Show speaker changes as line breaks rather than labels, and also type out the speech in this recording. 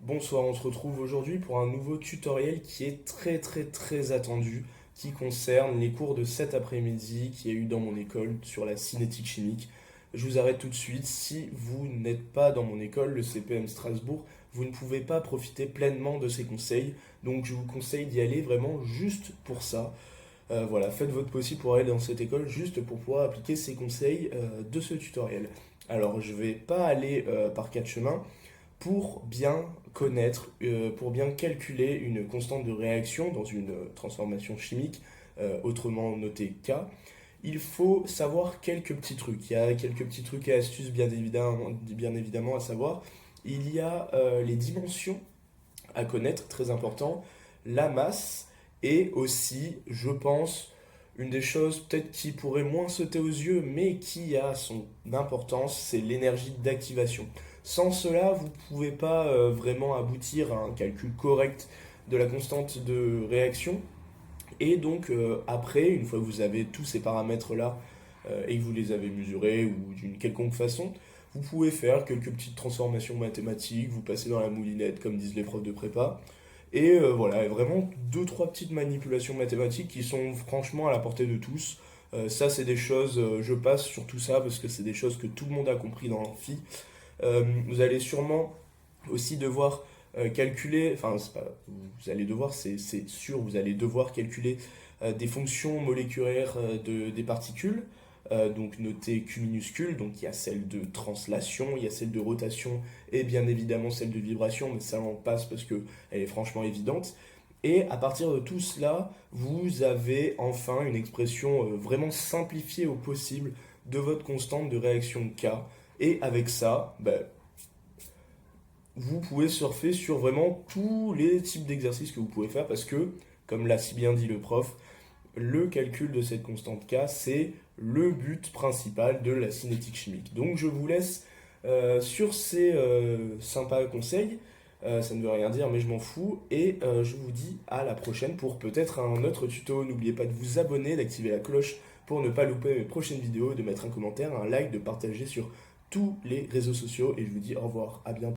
Bonsoir, on se retrouve aujourd'hui pour un nouveau tutoriel qui est très attendu, qui concerne les cours de cet après-midi qu'il y a eu dans mon école sur la cinétique chimique. Je vous arrête tout de suite, si vous n'êtes pas dans mon école, le CPM Strasbourg, vous ne pouvez pas profiter pleinement de ces conseils, donc je vous conseille d'y aller vraiment juste pour ça. Voilà, faites votre possible pour aller dans cette école juste pour pouvoir appliquer ces conseils de ce tutoriel. Alors, je vais pas aller par quatre chemins pour bien connaître, pour bien calculer une constante de réaction dans une transformation chimique, autrement notée K. Il faut savoir quelques petits trucs. Il y a quelques petits trucs et astuces bien évidemment à savoir. Il y a les dimensions à connaître, très important, la masse et aussi, je pense, une des choses peut-être qui pourrait moins sauter aux yeux, mais qui a son importance, c'est l'énergie d'activation. Sans cela, vous ne pouvez pas vraiment aboutir à un calcul correct de la constante de réaction. Et donc, après, une fois que vous avez tous ces paramètres-là et que vous les avez mesurés ou d'une quelconque façon, vous pouvez faire quelques petites transformations mathématiques, vous passez dans la moulinette, comme disent les profs de prépa. Et voilà, vraiment deux, trois petites manipulations mathématiques qui sont franchement à la portée de tous. Ça, c'est des choses, je passe sur tout ça parce que c'est des choses que tout le monde a compris dans l'amphi. Vous allez sûrement aussi devoir calculer, enfin, vous allez devoir, c'est sûr, vous allez devoir calculer des fonctions moléculaires des particules, donc notées Q minuscule, donc il y a celle de translation, il y a celle de rotation et bien évidemment celle de vibration, mais ça en passe parce que elle est franchement évidente. Et à partir de tout cela, vous avez enfin une expression vraiment simplifiée au possible de votre constante de réaction K. Et avec ça, vous pouvez surfer sur vraiment tous les types d'exercices que vous pouvez faire parce que, comme l'a si bien dit le prof, le calcul de cette constante K, c'est le but principal de la cinétique chimique. Donc je vous laisse sur ces sympas conseils. Ça ne veut rien dire, mais je m'en fous. Et je vous dis à la prochaine pour peut-être un autre tuto. N'oubliez pas de vous abonner, d'activer la cloche pour ne pas louper mes prochaines vidéos, de mettre un commentaire, un like, de partager sur tous les réseaux sociaux. Et je vous dis au revoir, à bientôt.